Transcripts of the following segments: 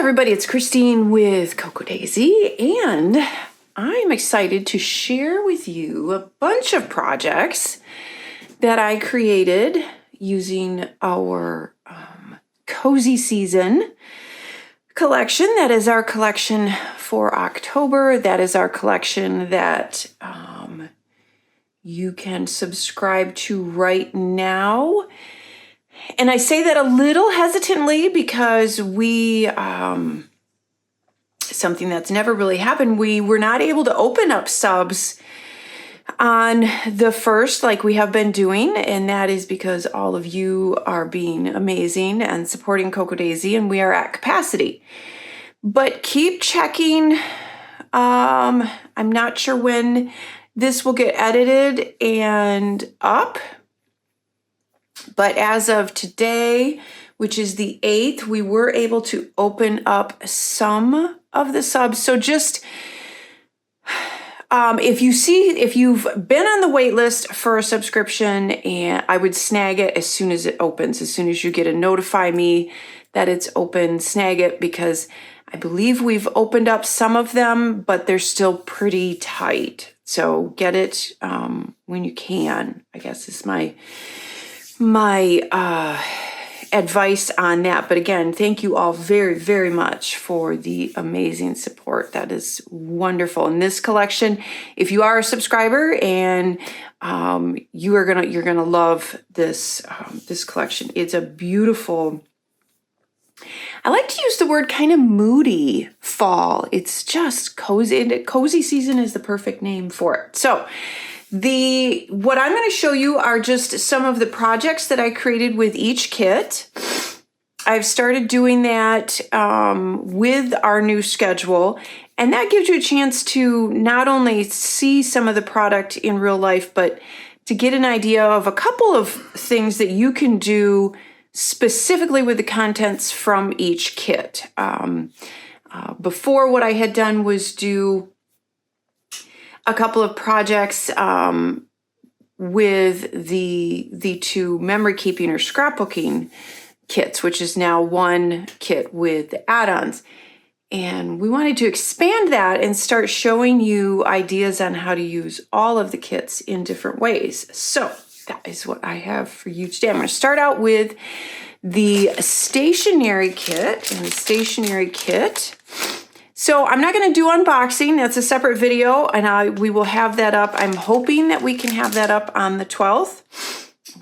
everybody, it's Christine with Cocoa Daisy, and I'm excited to share with you a bunch of projects that I created using our Cozy Season collection. That is our collection for October. That is our collection that you can subscribe to right now. And I say that a little hesitantly because something that's never really happened, we were not able to open up subs on the 1st like we have been doing. And that is because all of you are being amazing and supporting Cocoa Daisy, and we are at capacity. But keep checking. I'm not sure when this will get edited and up. But as of today, which is the 8th, we were able to open up some of the subs. So just if you've been on the wait list for a subscription, and I would snag it as soon as it opens. As soon as you get a notify me that it's open, snag it, because I believe we've opened up some of them, but they're still pretty tight. So get it when you can, I guess is my advice on that. But again, thank you all very, very much for the amazing support. That is wonderful. In this collection, if you are a subscriber and you're gonna love this this collection. It's a beautiful, I like to use the word kind of moody fall. It's just cozy. Cozy Season is the perfect name for it. So what I'm going to show you are just some of the projects that I created with each kit. I've started doing that with our new schedule, and that gives you a chance to not only see some of the product in real life, but to get an idea of a couple of things that you can do specifically with the contents from each kit. Before, what I had done was do a couple of projects with the two memory keeping or scrapbooking kits, which is now one kit with the add-ons. And we wanted to expand that and start showing you ideas on how to use all of the kits in different ways. So that is what I have for you today. I'm going to start out with the stationery kit. And the stationery kit, so I'm not going to do unboxing. That's a separate video, and we will have that up. I'm hoping that we can have that up on the 12th.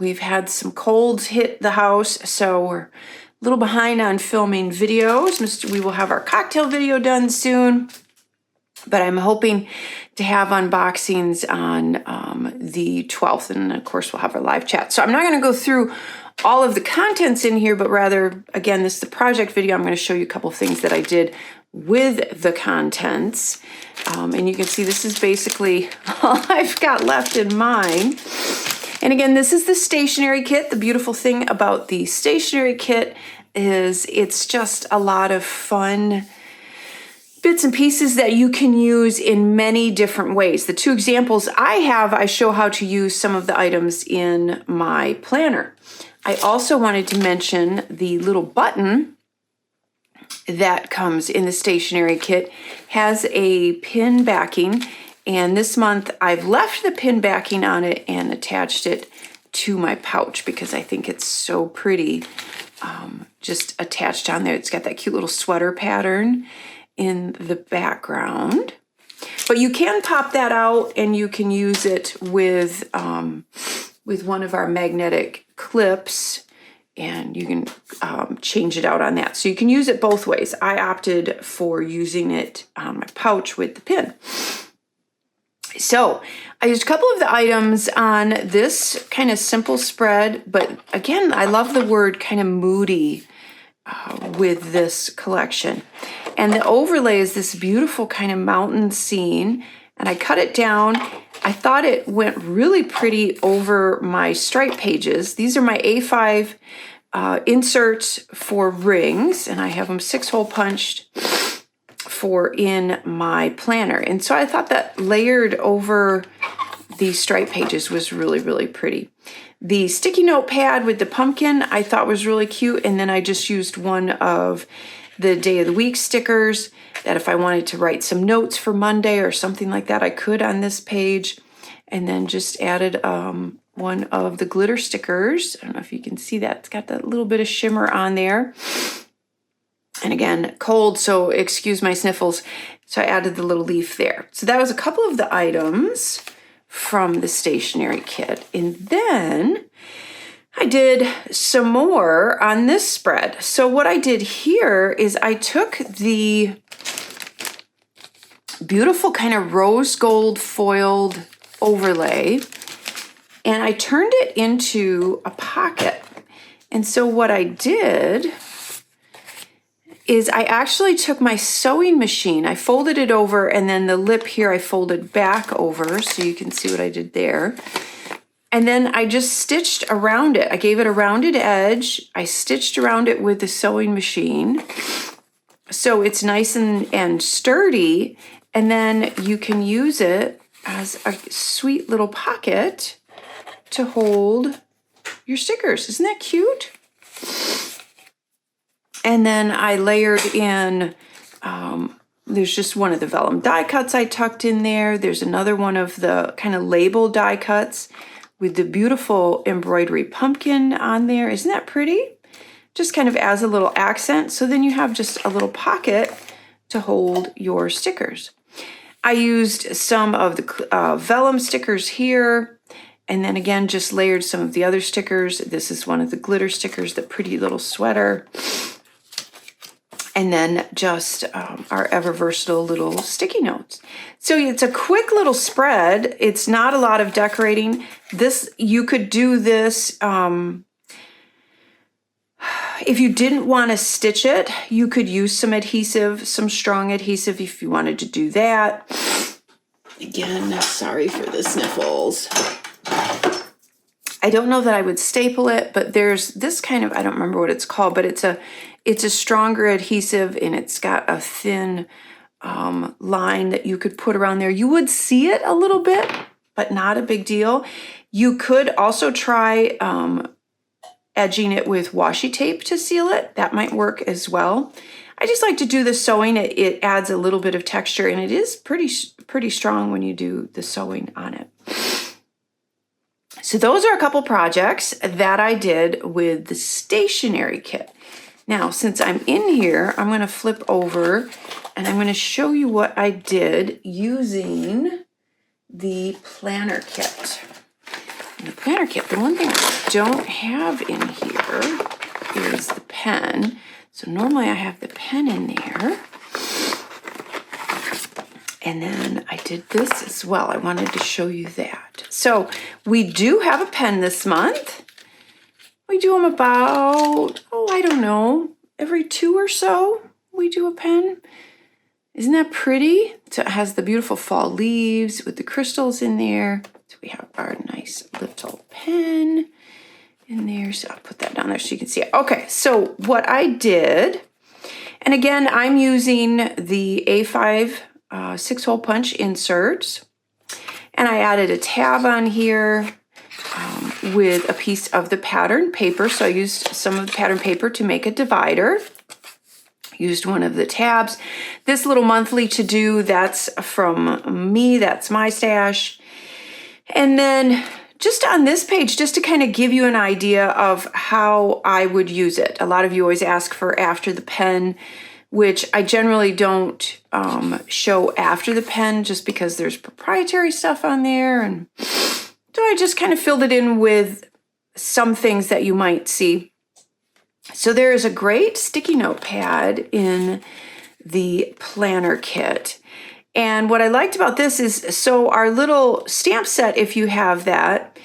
We've had some colds hit the house, so we're a little behind on filming videos. We will have our cocktail video done soon, but I'm hoping to have unboxings on the 12th, and of course we'll have our live chat. So I'm not going to go through all of the contents in here, but rather, again, this is the project video. I'm going to show you a couple of things that I did with the contents. And you can see this is basically all I've got left in mine. And again, this is the stationery kit. The beautiful thing about the stationery kit is it's just a lot of fun bits and pieces that you can use in many different ways. The two examples I show how to use some of the items in my planner. I also wanted to mention the little button that comes in the stationery kit has a pin backing, and this month I've left the pin backing on it and attached it to my pouch because I think it's so pretty just attached on there. It's got that cute little sweater pattern in the background, but you can pop that out and you can use it with one of our magnetic clips, and you can change it out on that. So you can use it both ways. I opted for using it on my pouch with the pin. So I used a couple of the items on this kind of simple spread, but again, I love the word kind of moody with this collection. And the overlay is this beautiful kind of mountain scene, and I cut it down. I thought it went really pretty over my stripe pages. These are my A5 inserts for rings, and I have them 6-hole punched for in my planner. And so I thought that layered over the stripe pages was really, really pretty. The sticky note pad with the pumpkin I thought was really cute, and then I just used one of the day of the week stickers that if I wanted to write some notes for Monday or something like that, I could on this page. And then just added one of the glitter stickers. I don't know if you can see that. It's got that little bit of shimmer on there. And again, cold, so excuse my sniffles. So I added the little leaf there. So that was a couple of the items from the stationery kit. And then I did some more on this spread. So what I did here is I took the beautiful kind of rose gold foiled overlay and I turned it into a pocket. And so what I did is I actually took my sewing machine, I folded it over, and then the lip here I folded back over so you can see what I did there. And then I just stitched around it. I gave it a rounded edge. I stitched around it with the sewing machine so it's nice and sturdy. And then you can use it as a sweet little pocket to hold your stickers. Isn't that cute? And then I layered in, there's just one of the vellum die cuts I tucked in there. There's another one of the kind of label die cuts with the beautiful embroidery pumpkin on there. Isn't that pretty? Just kind of as a little accent. So then you have just a little pocket to hold your stickers. I used some of the vellum stickers here. And then again, just layered some of the other stickers. This is one of the glitter stickers, the pretty little sweater. And then just our ever versatile little sticky notes. So it's a quick little spread. It's not a lot of decorating. You could do this, if you didn't want to stitch it, you could use some adhesive, some strong adhesive if you wanted to do that. Again, sorry for the sniffles. I don't know that I would staple it, but there's this kind of, I don't remember what it's called, but it's a stronger adhesive and it's got a thin line that you could put around there. You would see it a little bit, but not a big deal. You could also try edging it with washi tape to seal it. That might work as well. I just like to do the sewing. It adds a little bit of texture and it is pretty strong when you do the sewing on it. So those are a couple projects that I did with the stationery kit. Now, since I'm in here, I'm going to flip over and I'm going to show you what I did using the planner kit. And the planner kit, the one thing I don't have in here is the pen. So normally I have the pen in there. And then I did this as well. I wanted to show you that. So we do have a pen this month. We do them about, I don't know, every 2 or so we do a pen. Isn't that pretty? So it has the beautiful fall leaves with the crystals in there. So we have our nice little pen in there. So I'll put that down there so you can see it. Okay, so what I did, and again, I'm using the A5 6-hole punch inserts. And I added a tab on here with a piece of the pattern paper. So I used some of the pattern paper to make a divider. Used one of the tabs. This little monthly to do, that's from me, that's my stash. And then just on this page, just to kind of give you an idea of how I would use it. A lot of you always ask for after the pen, which I generally don't show after the pen just because there's proprietary stuff on there. And so I just kind of filled it in with some things that you might see. So there is a great sticky note pad in the planner kit. And what I liked about this is, so our little stamp set, if you have that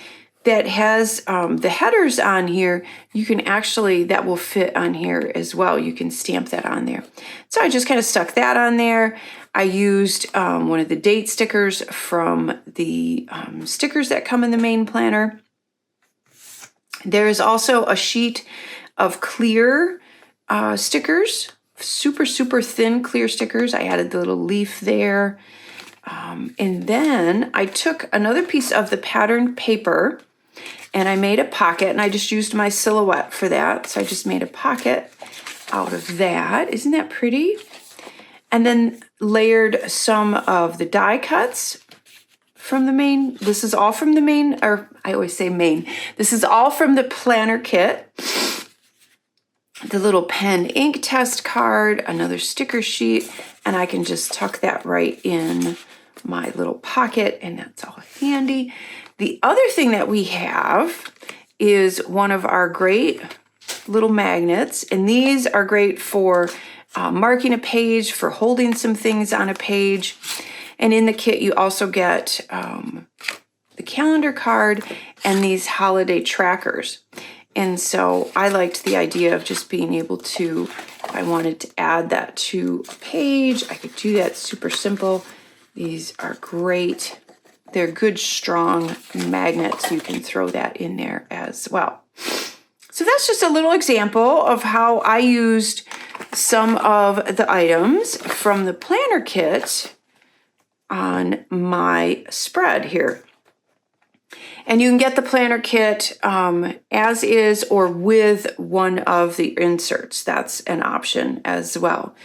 has the headers on here, you can actually, that will fit on here as well. You can stamp that on there. So I just kind of stuck that on there. I used one of the date stickers from the stickers that come in the main planner. There is also a sheet of clear stickers, super thin clear stickers. I added the little leaf there. And then I took another piece of the pattern paper and I made a pocket, and I just used my silhouette for that. So I just made a pocket out of that. Isn't that pretty? And then layered some of the die cuts from the main. This is all from the main, or I always say main. This is all from the planner kit. The little pen ink test card, another sticker sheet, and I can just tuck that right in my little pocket, and that's all handy. The other thing that we have is one of our great little magnets, and these are great for marking a page, for holding some things on a page. And in the kit, you also get the calendar card and these holiday trackers. And so I liked the idea of just being able to, if I wanted to add that to a page, I could do that super simple. These are great. They're good, strong magnets. You can throw that in there as well. So that's just a little example of how I used some of the items from the planner kit on my spread here. And you can get the planner kit as is or with one of the inserts. That's an option as well.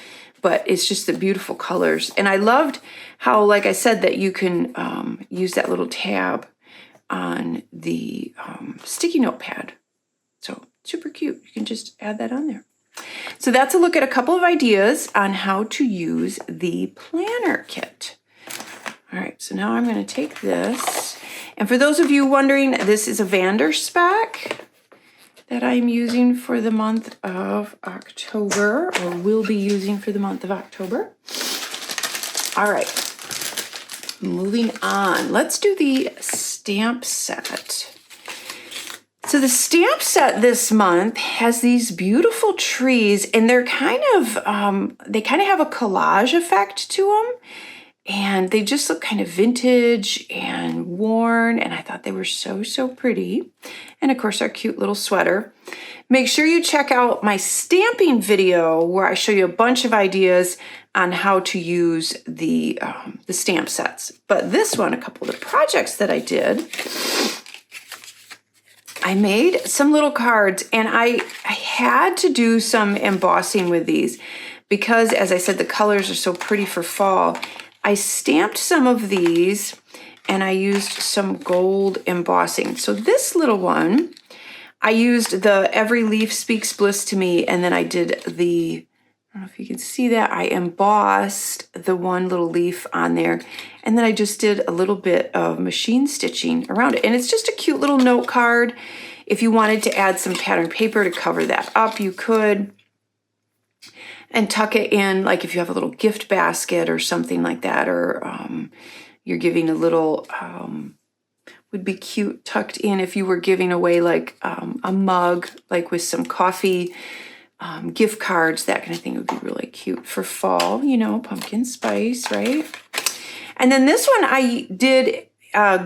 But it's just the beautiful colors. And I loved how, like I said, that you can use that little tab on the sticky note pad. So super cute. You can just add that on there. So that's a look at a couple of ideas on how to use the planner kit. All right, so now I'm going to take this. And for those of you wondering, this is a Vanderspec that I'm using for the month of October, or will be using for the month of October. All right, moving on. Let's do the stamp set. So the stamp set this month has these beautiful trees, and they're kind of, they kind of have a collage effect to them. And they just look kind of vintage and worn, and I thought they were so, so pretty. And of course, our cute little sweater. Make sure you check out my stamping video where I show you a bunch of ideas on how to use the stamp sets. But this one, a couple of the projects that I did, I made some little cards, and I had to do some embossing with these because, as I said, the colors are so pretty for fall. I stamped some of these and I used some gold embossing. So this little one, I used the Every Leaf Speaks Bliss to Me, and then I did the, I don't know if you can see that, I embossed the one little leaf on there, and then I just did a little bit of machine stitching around it. And it's just a cute little note card. If you wanted to add some pattern paper to cover that up, you could. And tuck it in, like if you have a little gift basket or something like that, or you're giving a little, would be cute tucked in if you were giving away like a mug, like with some coffee, gift cards, that kind of thing would be really cute for fall, you know, pumpkin spice, right? And then this one I did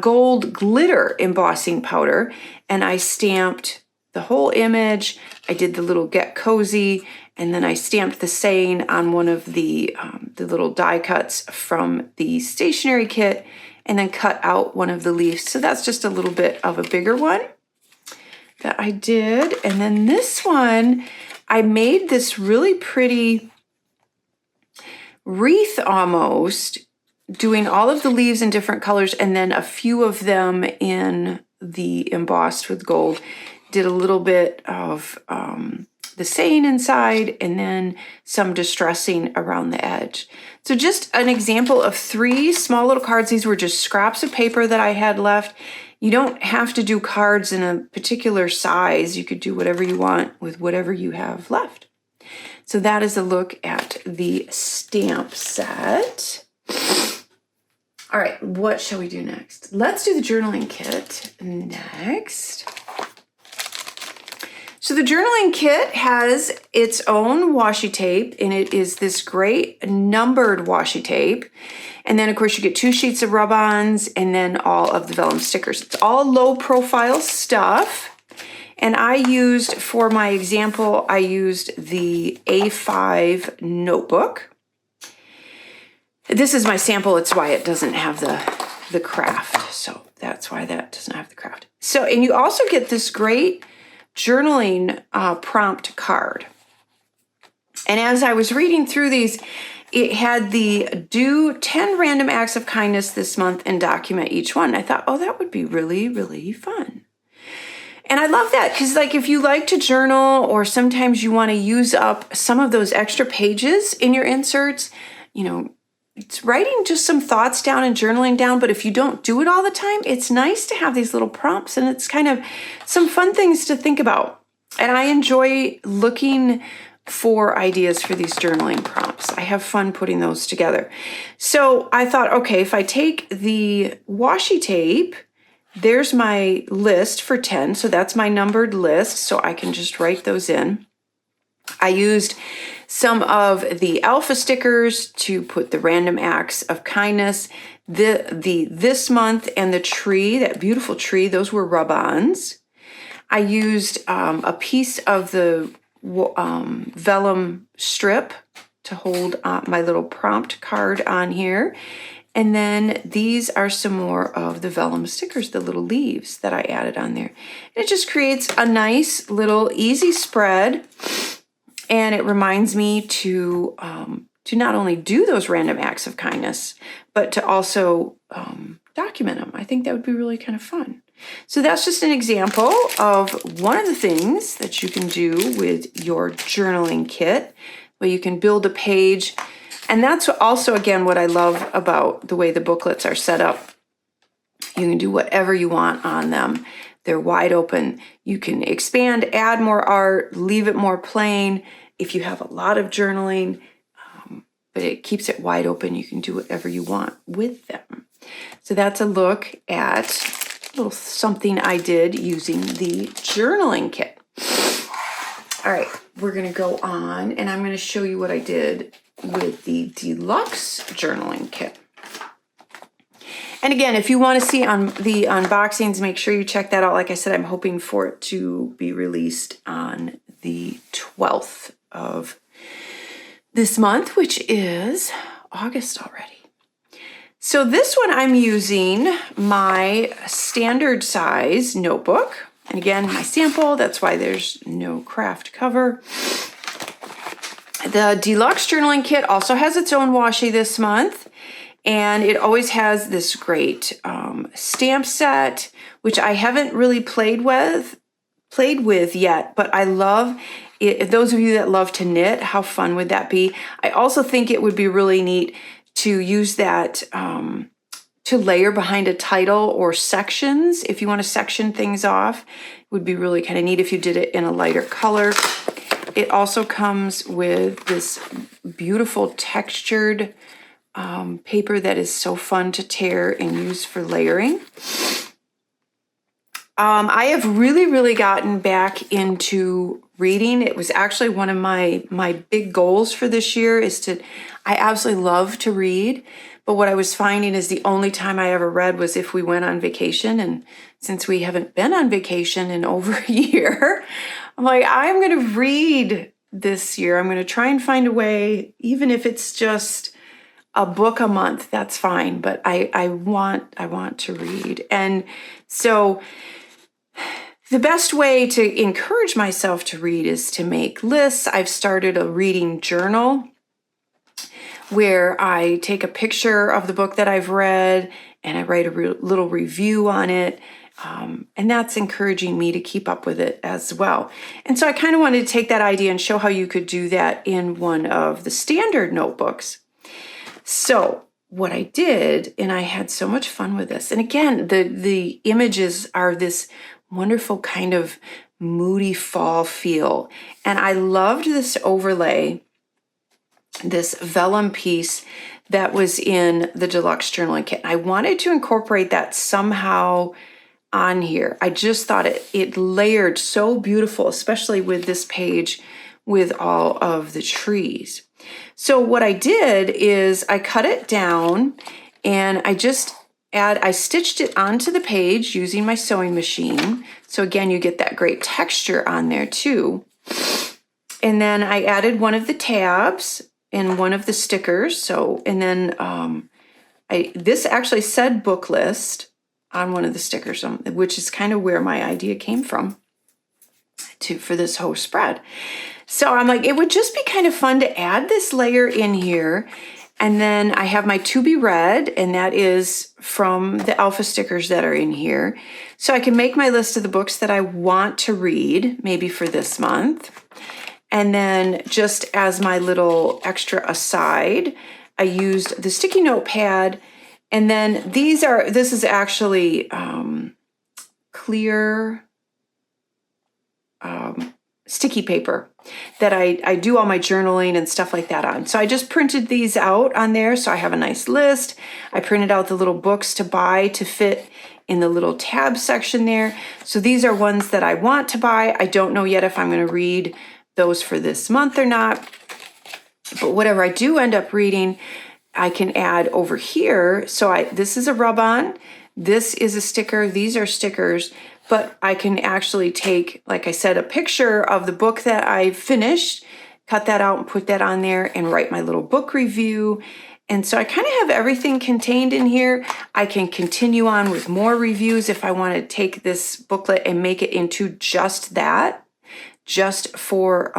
gold glitter embossing powder, and I stamped the whole image. I did the little Get Cozy, and then I stamped the saying on one of the little die cuts from the stationery kit, and then cut out one of the leaves. So that's just a little bit of a bigger one that I did. And then this one, I made this really pretty wreath almost, doing all of the leaves in different colors, and then a few of them in the embossed with gold. Did a little bit of the saying inside, and then some distressing around the edge. So just an example of 3 small little cards. These were just scraps of paper that I had left. You don't have to do cards in a particular size. You could do whatever you want with whatever you have left. So that is a look at the stamp set. All right, what shall we do next? Let's do the journaling kit next. So the journaling kit has its own washi tape, and it is this great numbered washi tape. And then, of course, you get 2 sheets of rub-ons and then all of the vellum stickers. It's all low-profile stuff. And I used, for my example, I used the A5 notebook. This is my sample. It's why it doesn't have the craft. So that's why that doesn't have the craft. So, and you also get this great journaling prompt card. And as I was reading through these, it had the do 10 random acts of kindness this month and document each one. I thought, oh, that would be really, really fun. And I love that because, like, if you like to journal or sometimes you want to use up some of those extra pages in your inserts, you know, it's writing just some thoughts down and journaling down. But if you don't do it all the time, it's nice to have these little prompts, and it's kind of some fun things to think about. And I enjoy looking for ideas for these journaling prompts. I have fun putting those together. So I thought, okay, if I take the washi tape, there's my list for 10. So that's my numbered list. So I can just write those in. I used some of the alpha stickers to put the random acts of kindness. This month and the tree, that beautiful tree, those were rub-ons. I used a piece of the vellum strip to hold my little prompt card on here. And then these are some more of the vellum stickers, the little leaves that I added on there. And it just creates a nice little easy spread. And it reminds me to not only do those random acts of kindness, but to also document them. I think that would be really kind of fun. So that's just an example of one of the things that you can do with your journaling kit, where you can build a page. And that's also, again, what I love about the way the booklets are set up. You can do whatever you want on them. They're wide open. You can expand, add more art, leave it more plain. If you have a lot of journaling, but it keeps it wide open, you can do whatever you want with them. So that's a look at a little something I did using the journaling kit. All right, we're going to go on, and I'm going to show you what I did with the deluxe journaling kit. And again, if you want to see on the unboxings, make sure you check that out. Like I said, I'm hoping for it to be released on the 12th of this month, which is August already. So this one, I'm using my standard size notebook. And again, my sample, that's why there's no craft cover. The deluxe journaling kit also has its own washi this month. And it always has this great stamp set, which I haven't really played with yet, but I love it. Those of you that love to knit, how fun would that be? I also think it would be really neat to use that to layer behind a title or sections. If you want to section things off, it would be really kind of neat if you did it in a lighter color. It also comes with this beautiful textured paper that is so fun to tear and use for layering. I have really gotten back into reading. It was actually one of my big goals for this year I absolutely love to read. But what I was finding is the only time I ever read was if we went on vacation. And since we haven't been on vacation in over a year, I'm like, I'm going to read this year. I'm going to try and find a way, even if it's just a book a month, that's fine. But I want to read. And so the best way to encourage myself to read is to make lists. I've started a reading journal where I take a picture of the book that I've read and I write a little review on it. And that's encouraging me to keep up with it as well. And so I kind of wanted to take that idea and show how you could do that in one of the standard notebooks. So what I did, and I had so much fun with this. And again, the images are this wonderful kind of moody fall feel. And I loved this overlay, this vellum piece that was in the deluxe journaling kit. I wanted to incorporate that somehow on here. I just thought it layered so beautiful, especially with this page with all of the trees. So what I did is I cut it down and I stitched it onto the page using my sewing machine. So again, you get that great texture on there too. And then I added one of the tabs and one of the stickers. So, and then this actually said book list on one of the stickers, which is kind of where my idea came from for this whole spread. So I'm like, it would just be kind of fun to add this layer in here. And then I have my to be read, and that is from the alpha stickers that are in here. So I can make my list of the books that I want to read, maybe for this month. And then just as my little extra aside, I used the sticky notepad. And then this is actually clear sticky paper that I do all my journaling and stuff like that on. So I just printed these out on there. So I have a nice list. I printed out the little books to buy to fit in the little tab section there. So these are ones that I want to buy. I don't know yet if I'm going to read those for this month or not. But whatever I do end up reading, I can add over here. So this is a rub-on. This is a sticker. These are stickers. But I can actually take, like I said, a picture of the book that I finished, cut that out and put that on there and write my little book review. And so I kind of have everything contained in here. I can continue on with more reviews if I want to take this booklet and make it into just that, just for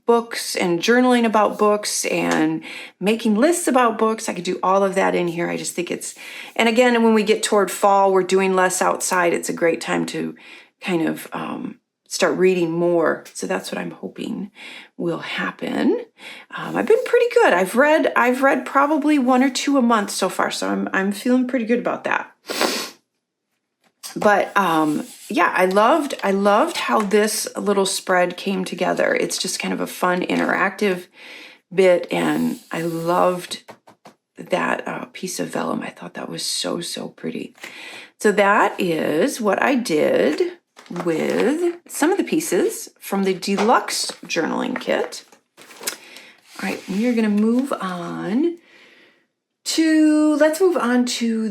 books and journaling about books and making lists about books. I could do all of that in here. I just think and again, when we get toward fall, we're doing less outside. It's a great time to kind of start reading more. So that's what I'm hoping will happen. I've been pretty good. I've read probably 1 or 2 a month so far. So I'm feeling pretty good about that. But yeah, I loved how this little spread came together. It's just kind of a fun interactive bit, and I loved that piece of vellum. I thought that was so, so pretty. So that is what I did with some of the pieces from the deluxe journaling kit. All right, we are going to move on to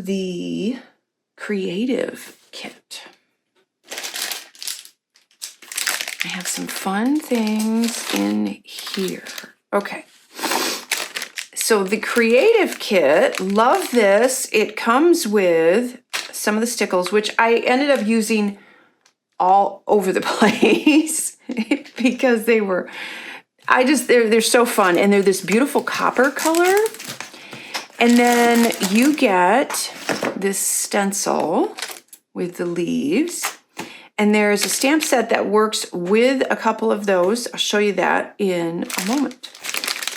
the creative kit. I have some fun things in here. Okay. So the creative kit, love this. It comes with some of the stickles, which I ended up using all over the place because they're so fun, and they're this beautiful copper color. And then you get this stencil with the leaves, and there's a stamp set that works with a couple of those. I'll show you that in a moment.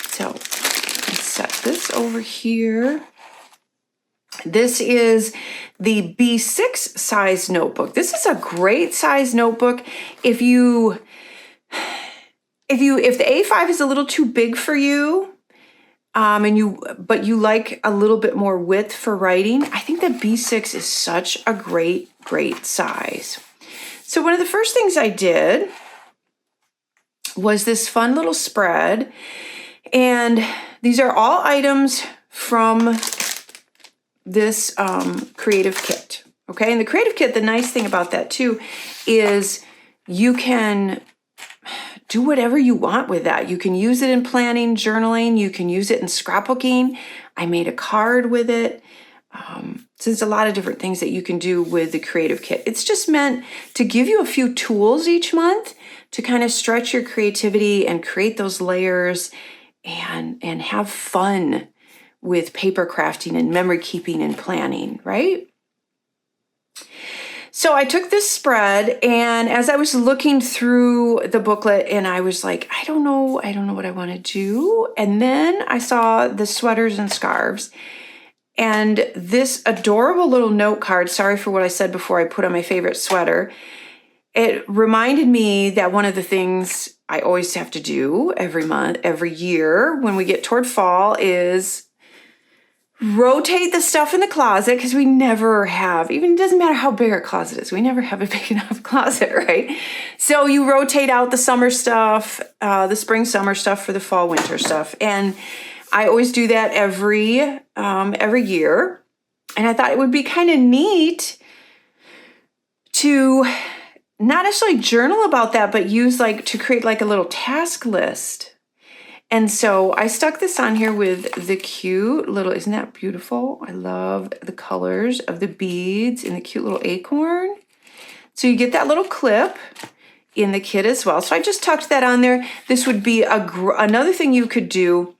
So let's set this over here. This is the B6 size notebook. This is a great size notebook. If the A5 is a little too big for you, but you like a little bit more width for writing, I think the B6 is such a great size. So one of the first things I did was this fun little spread, and these are all items from this creative kit. Okay, and the creative kit, the nice thing about that too is you can do whatever you want with that. You can use it in planning, journaling. You can use it in scrapbooking. I made a card with it. So there's a lot of different things that you can do with the creative kit. It's just meant to give you a few tools each month to kind of stretch your creativity and create those layers and have fun with paper crafting and memory keeping and planning, right? So I took this spread, and as I was looking through the booklet, and I was like, I don't know what I want to do. And then I saw the sweaters and scarves, and this adorable little note card. Sorry for what I said before I put on my favorite sweater. It reminded me that one of the things I always have to do every year when we get toward fall is rotate the stuff in the closet, because we never have, even it doesn't matter how big our closet is, we never have a big enough closet, right? So you rotate out the summer stuff, the spring, summer stuff for the fall, winter stuff. And I always do that every year. And I thought it would be kind of neat to not necessarily journal about that, but use to create a little task list. And so I stuck this on here with the cute little, isn't that beautiful? I love the colors of the beads and the cute little acorn. So you get that little clip in the kit as well. So I just tucked that on there. This would be another thing you could do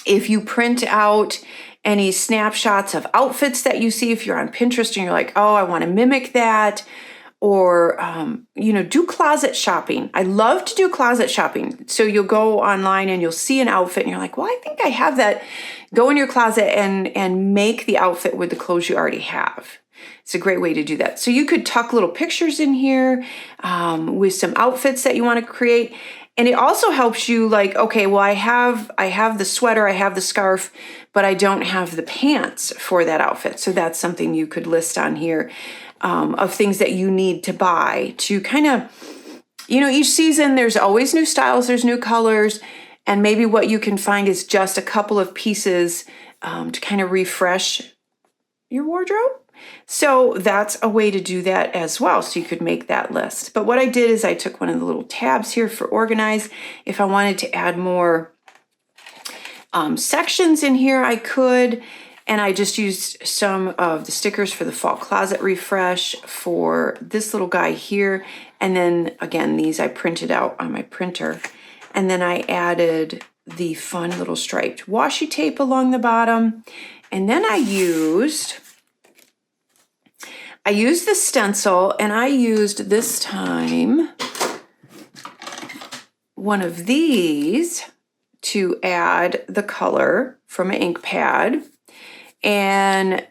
if you print out any snapshots of outfits that you see, if you're on Pinterest and you're like, oh, I want to mimic that. Or, do closet shopping. I love to do closet shopping. So you'll go online and you'll see an outfit and you're like, well, I think I have that. Go in your closet and make the outfit with the clothes you already have. It's a great way to do that. So you could tuck little pictures in here with some outfits that you want to create. And it also helps you like, okay, well, I have the sweater, I have the scarf, but I don't have the pants for that outfit. So that's something you could list on here. Of things that you need to buy to kind of, each season there's always new styles, there's new colors, and maybe what you can find is just a couple of pieces to kind of refresh your wardrobe. So that's a way to do that as well. So you could make that list. But what I did is I took one of the little tabs here for organize. If I wanted to add more sections in here, I could. And I just used some of the stickers for the fall closet refresh for this little guy here. And then again, these I printed out on my printer. And then I added the fun little striped washi tape along the bottom. And then I used the stencil, and I used this time one of these to add the color from an ink pad. And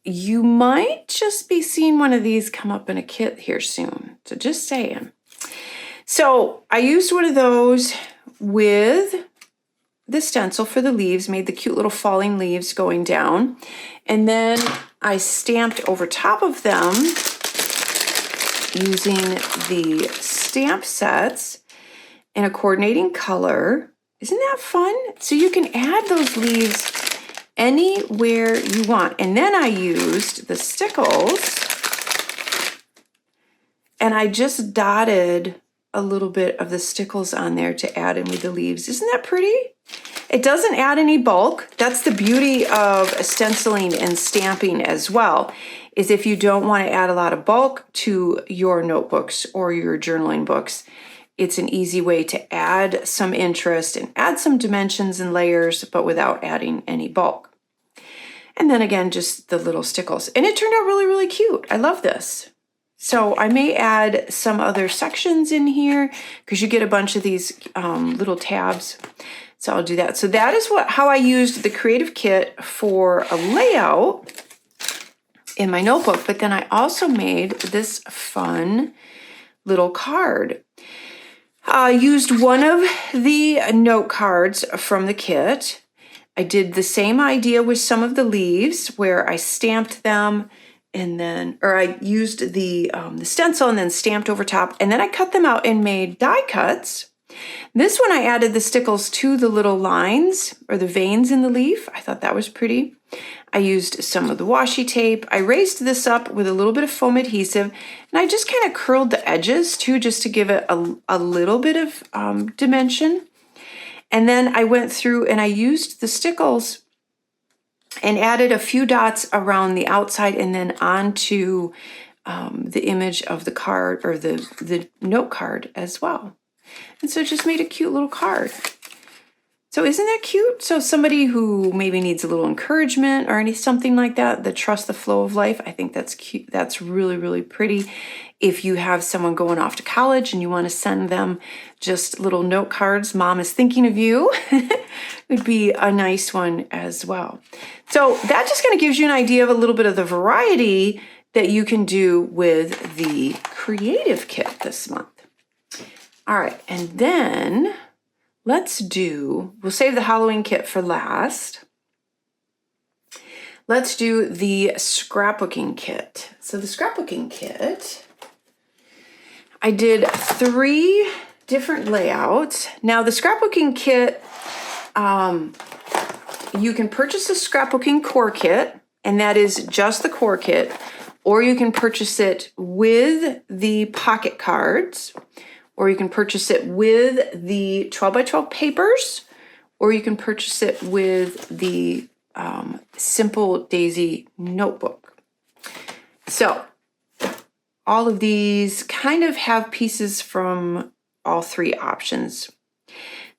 you might just be seeing one of these come up in a kit here soon. So just saying. So I used one of those with the stencil for the leaves, made the cute little falling leaves going down. And then I stamped over top of them using the stamp sets in a coordinating color. Isn't that fun? So you can add those leaves anywhere you want. And then I used the stickles and I just dotted a little bit of the stickles on there to add in with the leaves. Isn't that pretty? It doesn't add any bulk. That's the beauty of stenciling and stamping as well, is if you don't want to add a lot of bulk to your notebooks or your journaling books, it's an easy way to add some interest and add some dimensions and layers, but without adding any bulk. And then again, just the little stickles. And it turned out really, really cute. I love this. So I may add some other sections in here because you get a bunch of these little tabs. So I'll do that. So that is how I used the Creative Kit for a layout in my notebook. But then I also made this fun little card. I used one of the note cards from the kit. I did the same idea with some of the leaves where I stamped them and then, or I used the stencil and then stamped over top, and then I cut them out and made die cuts. This one I added the stickles to the little lines or the veins in the leaf. I thought that was pretty. I used some of the washi tape. I raised this up with a little bit of foam adhesive, and I just kind of curled the edges too, just to give it a little bit of dimension. And then I went through and I used the stickles and added a few dots around the outside and then onto the image of the card or the note card as well. And so it just made a cute little card. So isn't that cute? So somebody who maybe needs a little encouragement or something like that trusts the flow of life, I think that's cute. That's really, really pretty. If you have someone going off to college and you want to send them just little note cards, mom is thinking of you, would be a nice one as well. So that just kind of gives you an idea of a little bit of the variety that you can do with the Creative Kit this month. All right, and then we'll save the Halloween kit for last. Let's do the scrapbooking kit. So the scrapbooking kit, I did 3 different layouts. Now the scrapbooking kit, you can purchase the scrapbooking core kit, and that is just the core kit, or you can purchase it with the pocket cards, or you can purchase it with the 12 by 12 papers, or you can purchase it with the Simple Daisy notebook. So all of these kind of have pieces from all three options.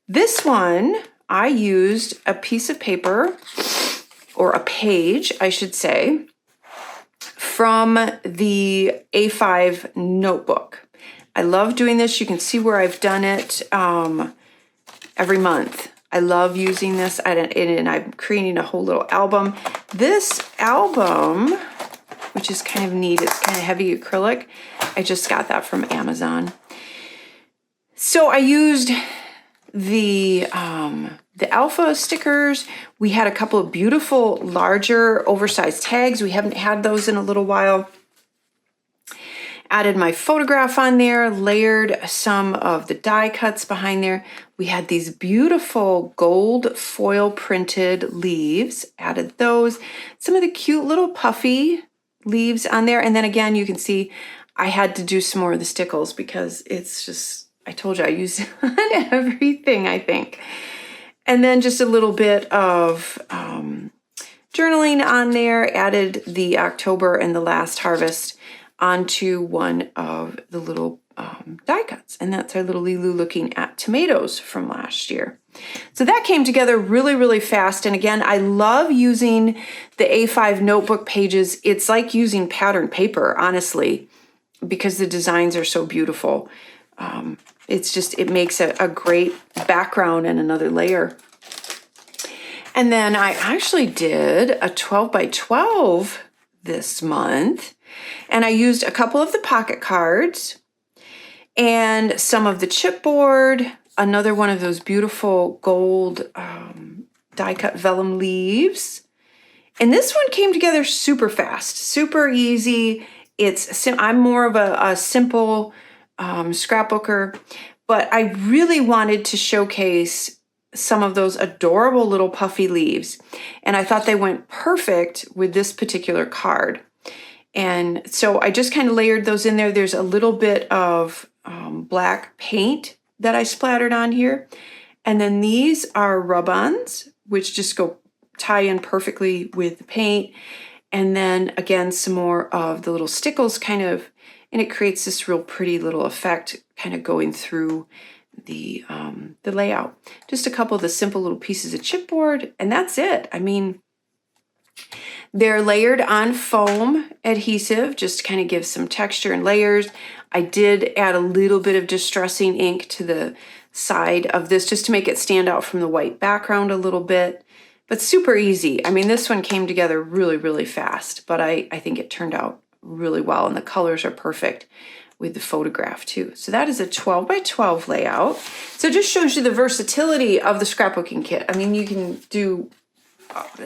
This one, I used a piece of paper, or a page, I should say, from the A5 notebook. I love doing this. You can see where I've done it every month. I love using this, and I'm creating a whole little album. This album, which is kind of neat, it's kind of heavy acrylic. I just got that from Amazon. So I used the alpha stickers. We had a couple of beautiful, larger, oversized tags. We haven't had those in a little while. Added my photograph on there, layered some of the die cuts behind there. We had these beautiful gold foil printed leaves, added those. Some of the cute little puffy leaves on there. And then again, you can see I had to do some more of the stickles because it's just, I told you I use it on everything, I think. And then just a little bit of journaling on there, added the October and the last harvest onto one of the little die cuts. And that's our little Lilu looking at tomatoes from last year. So that came together really, really fast. And again, I love using the A5 notebook pages. It's like using pattern paper, honestly, because the designs are so beautiful. It makes a great background and another layer. And then I actually did a 12 by 12 this month. And I used a couple of the pocket cards and some of the chipboard, another one of those beautiful gold die cut vellum leaves. And this one came together super fast, super easy. I'm more of a simple scrapbooker, but I really wanted to showcase some of those adorable little puffy leaves. And I thought they went perfect with this particular card. And so I just kind of layered those in there. There's a little bit of black paint that I splattered on here. And then these are rub-ons, which just tie in perfectly with the paint. And then again, some more of the little stickles and it creates this real pretty little effect kind of going through the layout. Just a couple of the simple little pieces of chipboard, and that's it. I mean, they're layered on foam adhesive, just to kind of give some texture and layers. I did add a little bit of distressing ink to the side of this just to make it stand out from the white background a little bit, but super easy. I mean, this one came together really, really fast, but I think it turned out really well, and the colors are perfect with the photograph too. So that is a 12 by 12 layout. So it just shows you the versatility of the scrapbooking kit. I mean, you can do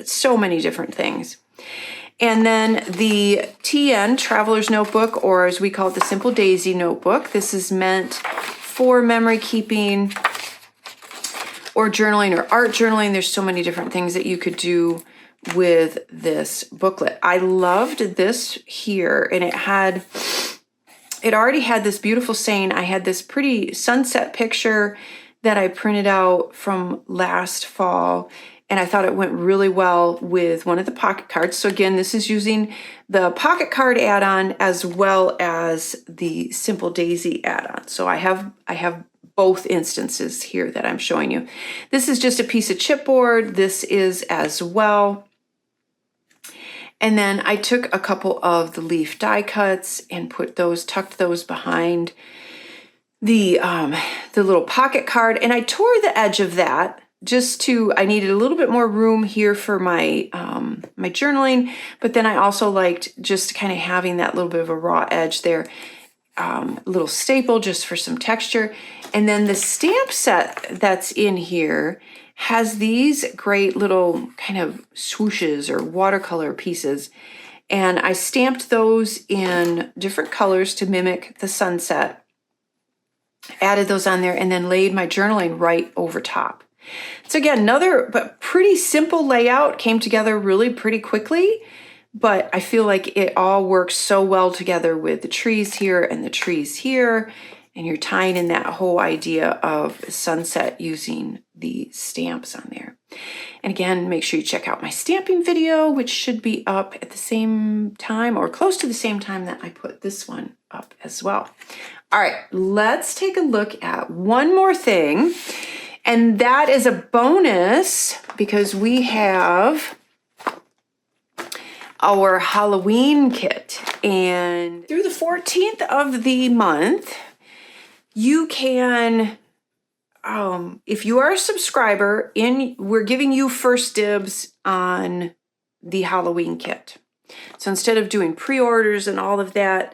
so many different things. And then the TN Traveler's Notebook, or as we call it, the Simple Daisy Notebook. This is meant for memory keeping or journaling or art journaling. There's so many different things that you could do with this booklet. I loved this here, and it already had this beautiful saying. I had this pretty sunset picture that I printed out from last fall, and I thought it went really well with one of the pocket cards. So again, this is using the pocket card add-on as well as the Simple Daisy add-on. So I have both instances here that I'm showing you. This is just a piece of chipboard. This is as well. And then I took a couple of the leaf die cuts and tucked those behind the little pocket card. And I tore the edge of that I needed a little bit more room here for my my journaling, but then I also liked just kind of having that little bit of a raw edge there, a little staple just for some texture. And then the stamp set that's in here has these great little kind of swooshes or watercolor pieces. And I stamped those in different colors to mimic the sunset, added those on there, and then laid my journaling right over top. So again, another but pretty simple layout, came together really pretty quickly, but I feel like it all works so well together with the trees here and the trees here. And you're tying in that whole idea of sunset using the stamps on there. And again, make sure you check out my stamping video, which should be up at the same time or close to the same time that I put this one up as well. All right, let's take a look at one more thing. And that is a bonus because we have our Halloween kit. And through the 14th of the month, you can, if you are a subscriber, we're giving you first dibs on the Halloween kit. So instead of doing pre-orders and all of that,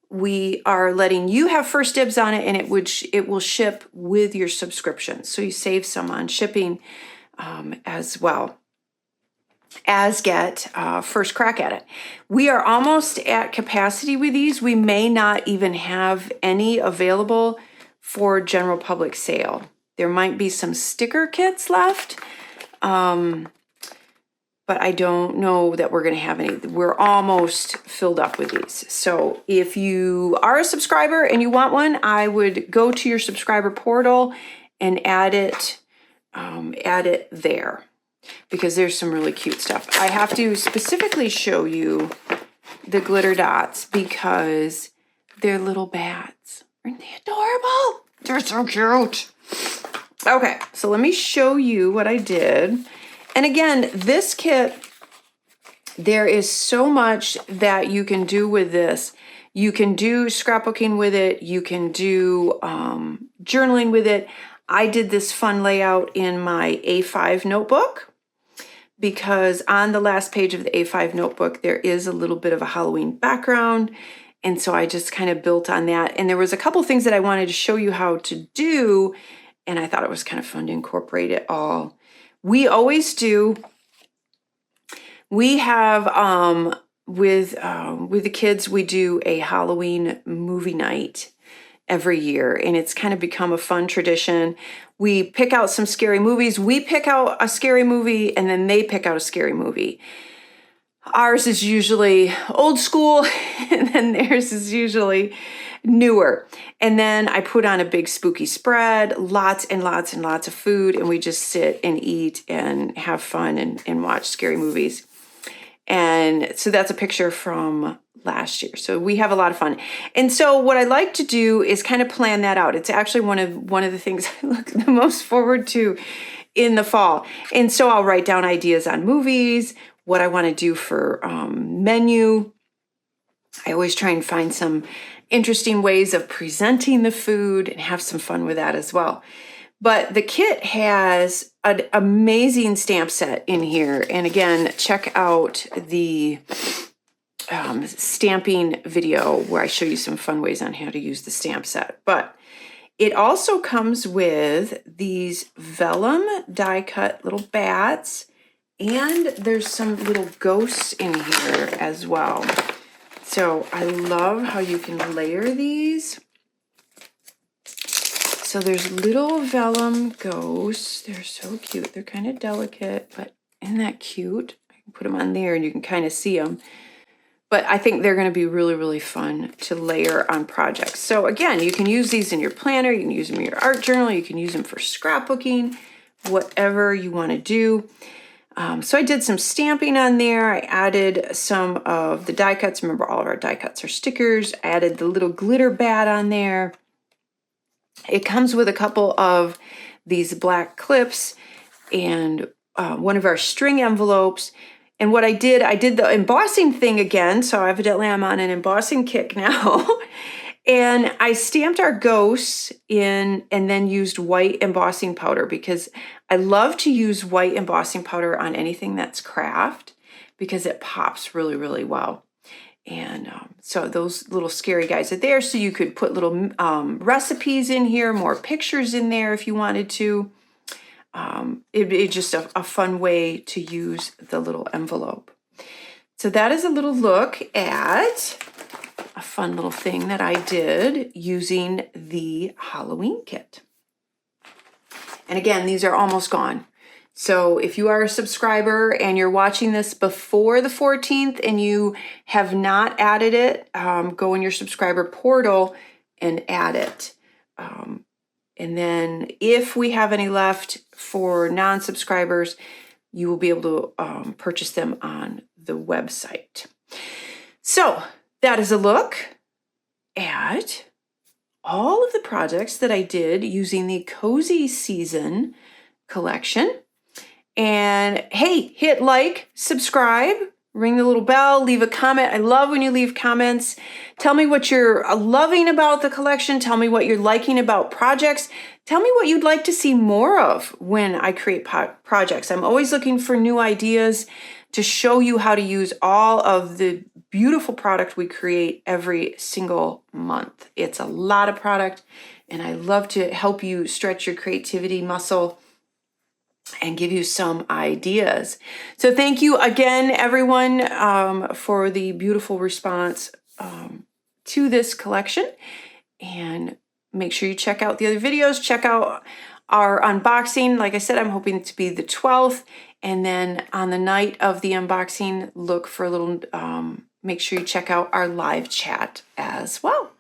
we are letting you have first dibs on it, and it will ship with your subscription. So you save some on shipping as well as get first crack at it. We are almost at capacity with these. We may not even have any available for general public sale. There might be some sticker kits left, but I don't know that we're going to have any. We're almost filled up with these. So if you are a subscriber and you want one, I would go to your subscriber portal and add it there, because there's some really cute stuff. I have to specifically show you the glitter dots because they're little bats. Aren't they adorable? They're so cute. Okay, so let me show you what I did. And again, this kit, there is so much that you can do with this. You can do scrapbooking with it. You can do journaling with it. I did this fun layout in my A5 notebook because on the last page of the A5 notebook, there is a little bit of a Halloween background. And so I just kind of built on that. And there was a couple things that I wanted to show you how to do. And I thought it was kind of fun to incorporate it all. We always do. We have, with the kids, we do a Halloween movie night every year. And it's kind of become a fun tradition. We pick out some scary movies. We pick out a scary movie and then they pick out a scary movie. Ours is usually old school, and then theirs is usually newer. And then I put on a big spooky spread, lots and lots and lots of food, and we just sit and eat and have fun and watch scary movies. And so that's a picture from last year. So we have a lot of fun. And so what I like to do is kind of plan that out. It's actually one of the things I look the most forward to in the fall. And so I'll write down ideas on movies, what I want to do for menu. I always try and find some interesting ways of presenting the food and have some fun with that as well. But the kit has an amazing stamp set in here. And again, check out the stamping video where I show you some fun ways on how to use the stamp set. But it also comes with these vellum die cut little bats. And there's some little ghosts in here as well. So I love how you can layer these. So there's little vellum ghosts. They're so cute. They're kind of delicate, but isn't that cute? I can put them on there and you can kind of see them. But I think they're going to be really, really fun to layer on projects. So again, you can use these in your planner. You can use them in your art journal. You can use them for scrapbooking, whatever you want to do. So I did some stamping on there. I added some of the die cuts. Remember, all of our die cuts are stickers. I added the little glitter bat on there. It comes with a couple of these black clips and one of our string envelopes. And what I did the embossing thing again. So evidently I'm on an embossing kick now. And I stamped our ghosts in and then used white embossing powder because I love to use white embossing powder on anything that's craft because it pops really, really well. And so those little scary guys are there. So you could put little recipes in here, more pictures in there if you wanted to. It'd be just a fun way to use the little envelope. So that is a little look at a fun little thing that I did using the Halloween kit. And again, these are almost gone. So if you are a subscriber and you're watching this before the 14th and you have not added it, go in your subscriber portal and add it. And then if we have any left for non-subscribers, you will be able to purchase them on the website. So that is a look at all of the projects that I did using the Cozy Season collection. And hey, hit like, subscribe, ring the little bell, leave a comment. I love when you leave comments. Tell me what you're loving about the collection. Tell me what you're liking about projects. Tell me what you'd like to see more of when I create projects. I'm always looking for new ideas to show you how to use all of the beautiful product we create every single month. It's a lot of product, and I love to help you stretch your creativity muscle and give you some ideas. So thank you again, everyone, for the beautiful response to this collection. And make sure you check out the other videos. Check out our unboxing. Like I said, I'm hoping to be the 12th. And then on the night of the unboxing, look for a little, make sure you check out our live chat as well.